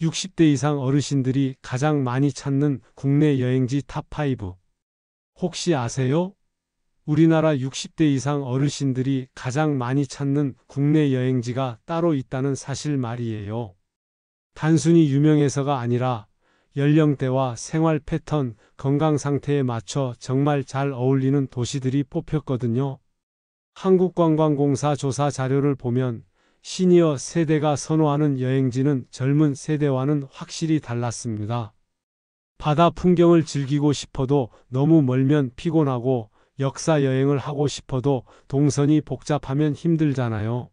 60대 이상 어르신들이 가장 많이 찾는 국내 여행지 탑5. 혹시 아세요? 우리나라 60대 이상 어르신들이 가장 많이 찾는 국내 여행지가 따로 있다는 사실 말이에요. 단순히 유명해서가 아니라 연령대와 생활 패턴, 건강 상태에 맞춰 정말 잘 어울리는 도시들이 뽑혔거든요. 한국관광공사 조사 자료를 보면 시니어 세대가 선호하는 여행지는 젊은 세대와는 확실히 달랐습니다. 바다 풍경을 즐기고 싶어도 너무 멀면 피곤하고 역사 여행을 하고 싶어도 동선이 복잡하면 힘들잖아요.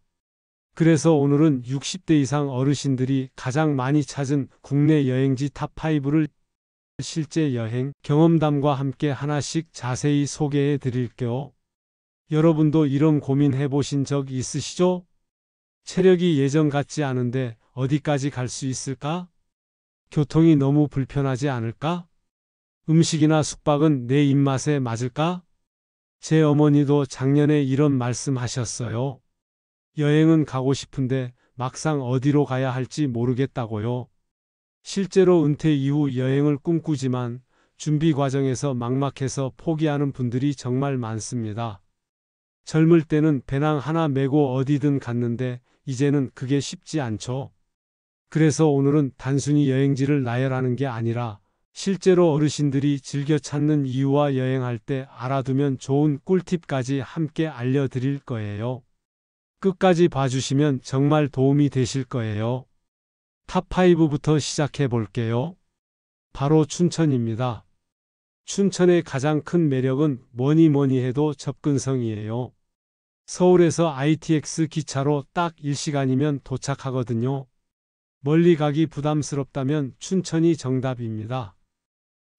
그래서 오늘은 60대 이상 어르신들이 가장 많이 찾은 국내 여행지 탑5를 실제 여행 경험담과 함께 하나씩 자세히 소개해 드릴게요. 여러분도 이런 고민 해보신 적 있으시죠? 체력이 예전 같지 않은데 어디까지 갈 수 있을까? 교통이 너무 불편하지 않을까? 음식이나 숙박은 내 입맛에 맞을까? 제 어머니도 작년에 이런 말씀하셨어요. 여행은 가고 싶은데 막상 어디로 가야 할지 모르겠다고요. 실제로 은퇴 이후 여행을 꿈꾸지만 준비 과정에서 막막해서 포기하는 분들이 정말 많습니다. 젊을 때는 배낭 하나 메고 어디든 갔는데 이제는 그게 쉽지 않죠. 그래서 오늘은 단순히 여행지를 나열하는 게 아니라 실제로 어르신들이 즐겨 찾는 이유와 여행할 때 알아두면 좋은 꿀팁까지 함께 알려드릴 거예요. 끝까지 봐주시면 정말 도움이 되실 거예요. 탑5부터 시작해 볼게요. 바로 춘천입니다. 춘천의 가장 큰 매력은 뭐니 해도 접근성이에요. 서울에서 ITX 기차로 딱 1시간이면 도착하거든요. 멀리 가기 부담스럽다면 춘천이 정답입니다.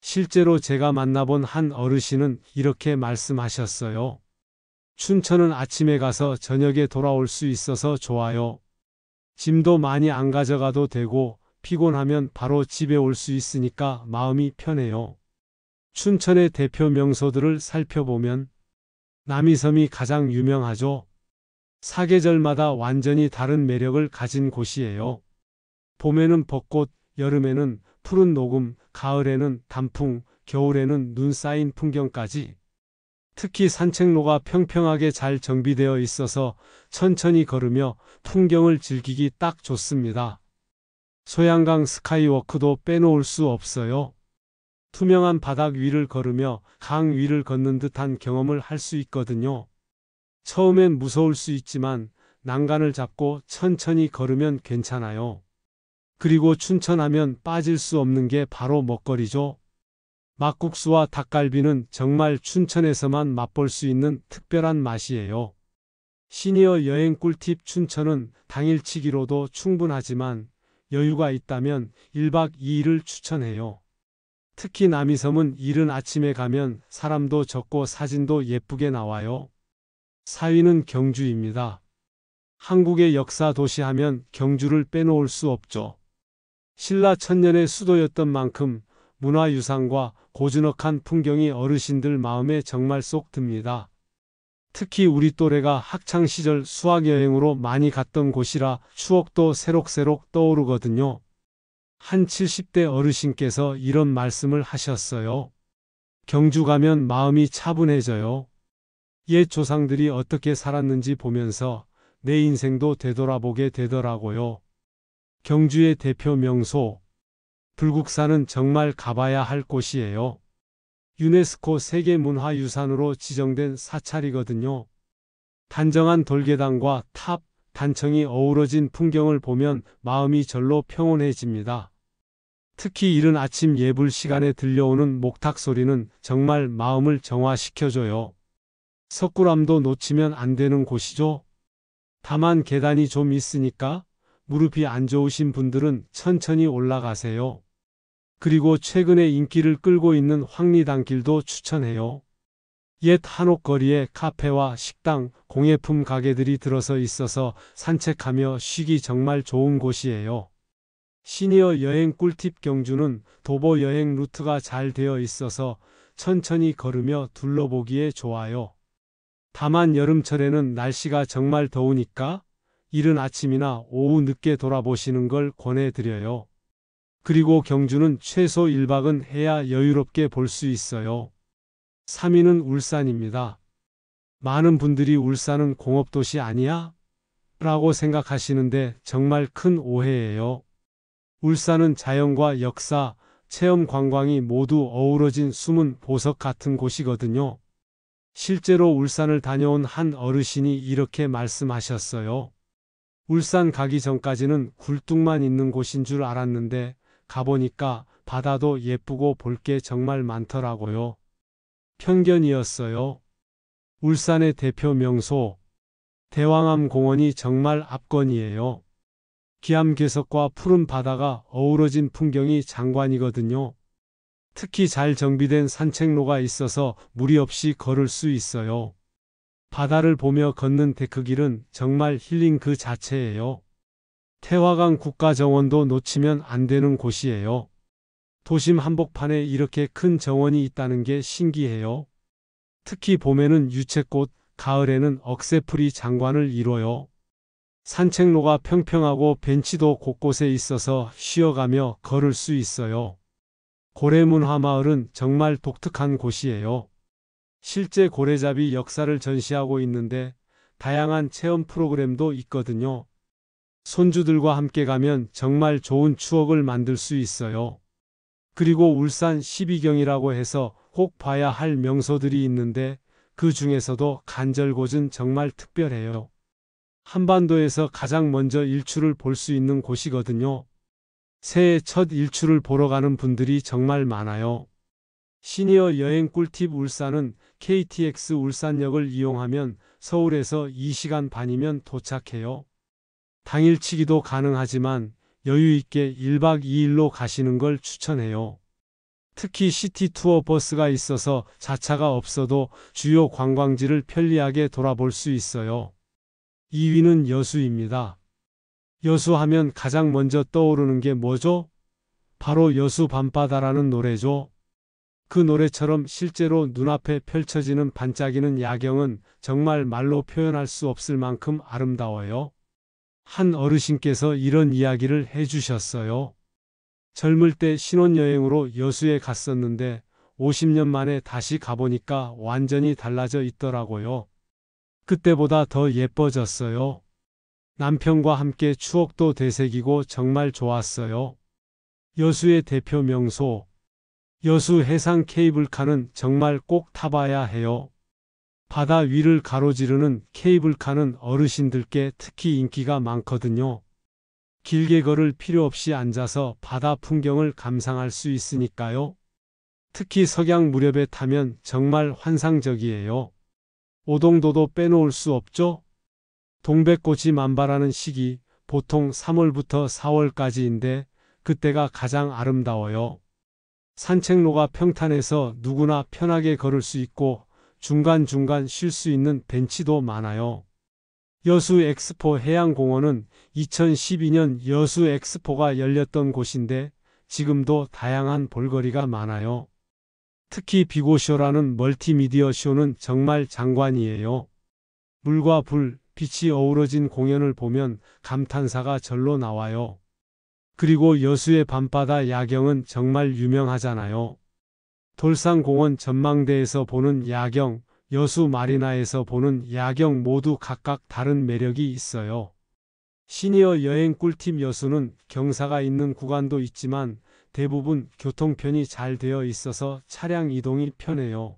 실제로 제가 만나본 한 어르신은 이렇게 말씀하셨어요. 춘천은 아침에 가서 저녁에 돌아올 수 있어서 좋아요. 짐도 많이 안 가져가도 되고 피곤하면 바로 집에 올 수 있으니까 마음이 편해요. 춘천의 대표 명소들을 살펴보면 남이섬이 가장 유명하죠. 사계절마다 완전히 다른 매력을 가진 곳이에요. 봄에는 벚꽃, 여름에는 푸른 녹음, 가을에는 단풍, 겨울에는 눈 쌓인 풍경까지. 특히 산책로가 평평하게 잘 정비되어 있어서 천천히 걸으며 풍경을 즐기기 딱 좋습니다. 소양강 스카이워크도 빼놓을 수 없어요. 투명한 바닥 위를 걸으며 강 위를 걷는 듯한 경험을 할 수 있거든요. 처음엔 무서울 수 있지만 난간을 잡고 천천히 걸으면 괜찮아요. 그리고 춘천하면 빠질 수 없는 게 바로 먹거리죠. 막국수와 닭갈비는 정말 춘천에서만 맛볼 수 있는 특별한 맛이에요. 시니어 여행 꿀팁 춘천은 당일치기로도 충분하지만 여유가 있다면 1박 2일을 추천해요. 특히 남이섬은 이른 아침에 가면 사람도 적고 사진도 예쁘게 나와요. 4위는 경주입니다. 한국의 역사 도시 하면 경주를 빼놓을 수 없죠. 신라 천년의 수도였던 만큼 문화유산과 고즈넉한 풍경이 어르신들 마음에 정말 쏙 듭니다. 특히 우리 또래가 학창시절 수학여행으로 많이 갔던 곳이라 추억도 새록새록 떠오르거든요. 한 70대 어르신께서 이런 말씀을 하셨어요. 경주 가면 마음이 차분해져요. 옛 조상들이 어떻게 살았는지 보면서 내 인생도 되돌아보게 되더라고요. 경주의 대표 명소, 불국사는 정말 가봐야 할 곳이에요. 유네스코 세계문화유산으로 지정된 사찰이거든요. 단정한 돌계단과 탑, 단청이 어우러진 풍경을 보면 마음이 절로 평온해집니다. 특히 이른 아침 예불 시간에 들려오는 목탁 소리는 정말 마음을 정화시켜줘요. 석굴암도 놓치면 안 되는 곳이죠. 다만 계단이 좀 있으니까 무릎이 안 좋으신 분들은 천천히 올라가세요. 그리고 최근에 인기를 끌고 있는 황리단길도 추천해요. 옛 한옥거리에 카페와 식당, 공예품 가게들이 들어서 있어서 산책하며 쉬기 정말 좋은 곳이에요. 시니어 여행 꿀팁 경주는 도보 여행 루트가 잘 되어 있어서 천천히 걸으며 둘러보기에 좋아요. 다만 여름철에는 날씨가 정말 더우니까 이른 아침이나 오후 늦게 돌아보시는 걸 권해드려요. 그리고 경주는 최소 1박은 해야 여유롭게 볼 수 있어요. 3위는 울산입니다. 많은 분들이 울산은 공업도시 아니야? 라고 생각하시는데 정말 큰 오해예요. 울산은 자연과 역사, 체험 관광이 모두 어우러진 숨은 보석 같은 곳이거든요. 실제로 울산을 다녀온 한 어르신이 이렇게 말씀하셨어요. 울산 가기 전까지는 굴뚝만 있는 곳인 줄 알았는데 가보니까 바다도 예쁘고 볼 게 정말 많더라고요. 편견이었어요. 울산의 대표 명소 대왕암 공원이 정말 압권이에요. 기암괴석과 푸른 바다가 어우러진 풍경이 장관이거든요. 특히 잘 정비된 산책로가 있어서 무리 없이 걸을 수 있어요. 바다를 보며 걷는 데크길은 정말 힐링 그 자체예요. 태화강 국가정원도 놓치면 안 되는 곳이에요. 도심 한복판에 이렇게 큰 정원이 있다는 게 신기해요. 특히 봄에는 유채꽃, 가을에는 억새풀이 장관을 이뤄요. 산책로가 평평하고 벤치도 곳곳에 있어서 쉬어가며 걸을 수 있어요. 고래문화마을은 정말 독특한 곳이에요. 실제 고래잡이 역사를 전시하고 있는데 다양한 체험 프로그램도 있거든요. 손주들과 함께 가면 정말 좋은 추억을 만들 수 있어요. 그리고 울산 12경이라고 해서 꼭 봐야 할 명소들이 있는데 그 중에서도 간절곶은 정말 특별해요. 한반도에서 가장 먼저 일출을 볼 수 있는 곳이거든요. 새해 첫 일출을 보러 가는 분들이 정말 많아요. 시니어 여행 꿀팁 울산은 KTX 울산역을 이용하면 서울에서 2시간 반이면 도착해요. 당일치기도 가능하지만 여유 있게 1박 2일로 가시는 걸 추천해요. 특히 시티 투어 버스가 있어서 자차가 없어도 주요 관광지를 편리하게 돌아볼 수 있어요. 2위는 여수입니다. 여수하면 가장 먼저 떠오르는 게 뭐죠? 바로 여수 밤바다라는 노래죠. 그 노래처럼 실제로 눈앞에 펼쳐지는 반짝이는 야경은 정말 말로 표현할 수 없을 만큼 아름다워요. 한 어르신께서 이런 이야기를 해주셨어요. 젊을 때 신혼여행으로 여수에 갔었는데 50년 만에 다시 가보니까 완전히 달라져 있더라고요. 그때보다 더 예뻐졌어요. 남편과 함께 추억도 되새기고 정말 좋았어요. 여수의 대표 명소 여수 해상 케이블카는 정말 꼭 타봐야 해요. 바다 위를 가로지르는 케이블카는 어르신들께 특히 인기가 많거든요. 길게 걸을 필요 없이 앉아서 바다 풍경을 감상할 수 있으니까요. 특히 석양 무렵에 타면 정말 환상적이에요. 오동도도 빼놓을 수 없죠? 동백꽃이 만발하는 시기, 보통 3월부터 4월까지인데 그때가 가장 아름다워요. 산책로가 평탄해서 누구나 편하게 걸을 수 있고 중간중간 쉴 수 있는 벤치도 많아요. 여수 엑스포 해양공원은 2012년 여수 엑스포가 열렸던 곳인데 지금도 다양한 볼거리가 많아요. 특히 비고쇼라는 멀티미디어 쇼는 정말 장관이에요. 물과 불, 빛이 어우러진 공연을 보면 감탄사가 절로 나와요. 그리고 여수의 밤바다 야경은 정말 유명하잖아요. 돌산공원 전망대에서 보는 야경, 여수 마리나에서 보는 야경 모두 각각 다른 매력이 있어요. 시니어 여행 꿀팁 여수는 경사가 있는 구간도 있지만 대부분 교통편이 잘 되어 있어서 차량 이동이 편해요.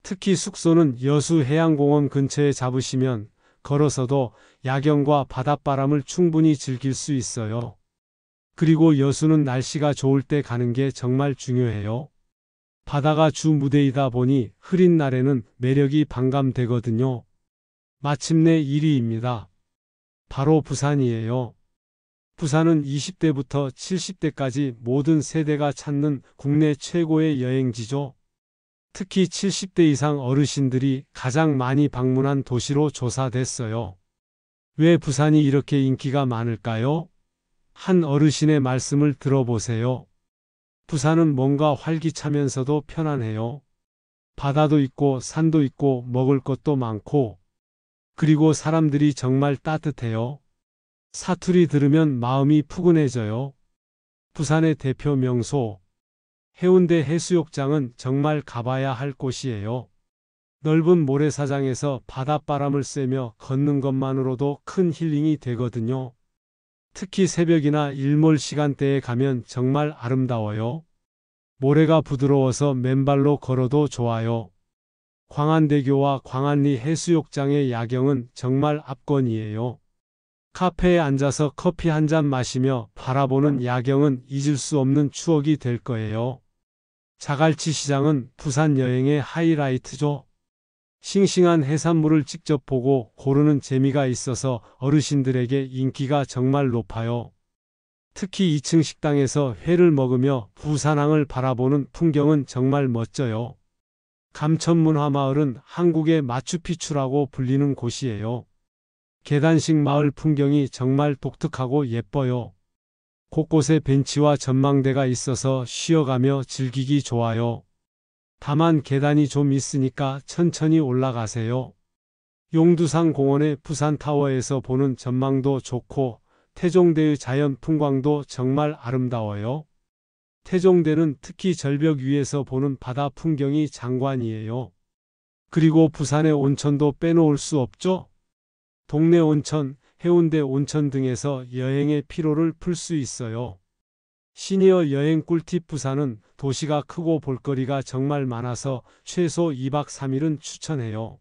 특히 숙소는 여수 해양공원 근처에 잡으시면 걸어서도 야경과 바닷바람을 충분히 즐길 수 있어요. 그리고 여수는 날씨가 좋을 때 가는 게 정말 중요해요. 바다가 주 무대이다 보니 흐린 날에는 매력이 반감되거든요. 마침내 1위입니다. 바로 부산이에요. 부산은 20대부터 70대까지 모든 세대가 찾는 국내 최고의 여행지죠. 특히 70대 이상 어르신들이 가장 많이 방문한 도시로 조사됐어요. 왜 부산이 이렇게 인기가 많을까요? 한 어르신의 말씀을 들어보세요. 부산은 뭔가 활기차면서도 편안해요. 바다도 있고 산도 있고 먹을 것도 많고 그리고 사람들이 정말 따뜻해요. 사투리 들으면 마음이 푸근해져요. 부산의 대표 명소 해운대 해수욕장은 정말 가봐야 할 곳이에요. 넓은 모래사장에서 바닷바람을 쐬며 걷는 것만으로도 큰 힐링이 되거든요. 특히 새벽이나 일몰 시간대에 가면 정말 아름다워요. 모래가 부드러워서 맨발로 걸어도 좋아요. 광안대교와 광안리 해수욕장의 야경은 정말 압권이에요. 카페에 앉아서 커피 한 잔 마시며 바라보는 야경은 잊을 수 없는 추억이 될 거예요. 자갈치 시장은 부산 여행의 하이라이트죠. 싱싱한 해산물을 직접 보고 고르는 재미가 있어서 어르신들에게 인기가 정말 높아요. 특히 2층 식당에서 회를 먹으며 부산항을 바라보는 풍경은 정말 멋져요. 감천문화마을은 한국의 마추픽추라고 불리는 곳이에요. 계단식 마을 풍경이 정말 독특하고 예뻐요. 곳곳에 벤치와 전망대가 있어서 쉬어가며 즐기기 좋아요. 다만 계단이 좀 있으니까 천천히 올라가세요. 용두산 공원의 부산타워에서 보는 전망도 좋고 태종대의 자연 풍광도 정말 아름다워요. 태종대는 특히 절벽 위에서 보는 바다 풍경이 장관이에요. 그리고 부산의 온천도 빼놓을 수 없죠. 동네 온천, 해운대 온천 등에서 여행의 피로를 풀 수 있어요. 시니어 여행 꿀팁 부산은 도시가 크고 볼거리가 정말 많아서 최소 2박 3일은 추천해요.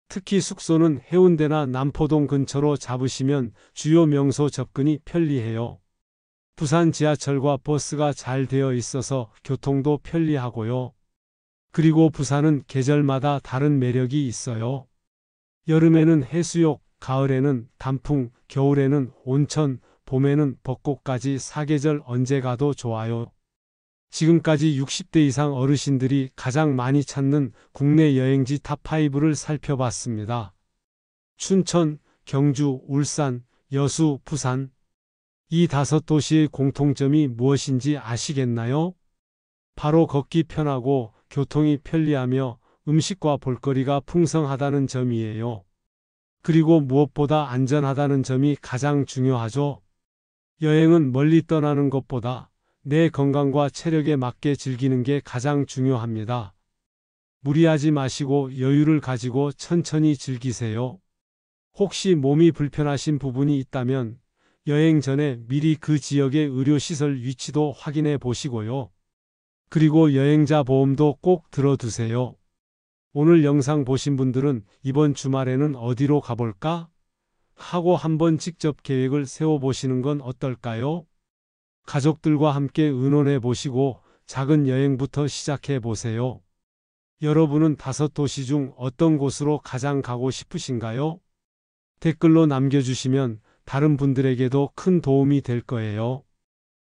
특히 숙소는 해운대나 남포동 근처로 잡으시면 주요 명소 접근이 편리해요. 부산 지하철과 버스가 잘 되어 있어서 교통도 편리하고요. 그리고 부산은 계절마다 다른 매력이 있어요. 여름에는 해수욕, 가을에는 단풍, 겨울에는 온천, 봄에는 벚꽃까지 사계절 언제 가도 좋아요. 지금까지 60대 이상 어르신들이 가장 많이 찾는 국내 여행지 탑5를 살펴봤습니다. 춘천, 경주, 울산, 여수, 부산. 이 5도시의 공통점이 무엇인지 아시겠나요? 바로 걷기 편하고 교통이 편리하며 음식과 볼거리가 풍성하다는 점이에요. 그리고 무엇보다 안전하다는 점이 가장 중요하죠. 여행은 멀리 떠나는 것보다 내 건강과 체력에 맞게 즐기는 게 가장 중요합니다. 무리하지 마시고 여유를 가지고 천천히 즐기세요. 혹시 몸이 불편하신 부분이 있다면 여행 전에 미리 그 지역의 의료시설 위치도 확인해 보시고요. 그리고 여행자 보험도 꼭 들어두세요. 오늘 영상 보신 분들은 이번 주말에는 어디로 가볼까? 하고 한번 직접 계획을 세워보시는 건 어떨까요? 가족들과 함께 의논해 보시고 작은 여행부터 시작해 보세요. 여러분은 5도시 중 어떤 곳으로 가장 가고 싶으신가요? 댓글로 남겨주시면 다른 분들에게도 큰 도움이 될 거예요.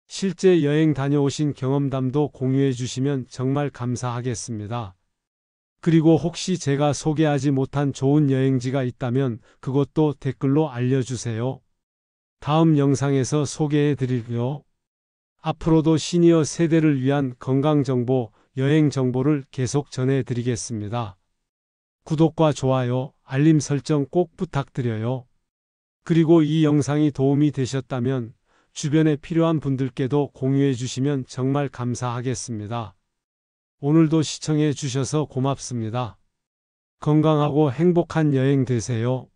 실제 여행 다녀오신 경험담도 공유해 주시면 정말 감사하겠습니다. 그리고 혹시 제가 소개하지 못한 좋은 여행지가 있다면 그것도 댓글로 알려주세요. 다음 영상에서 소개해 드릴게요. 앞으로도 시니어 세대를 위한 건강정보, 여행 정보를 계속 전해드리겠습니다. 구독과 좋아요, 알림 설정 꼭 부탁드려요. 그리고 이 영상이 도움이 되셨다면 주변에 필요한 분들께도 공유해 주시면 정말 감사하겠습니다. 오늘도 시청해 주셔서 고맙습니다. 건강하고 행복한 여행 되세요.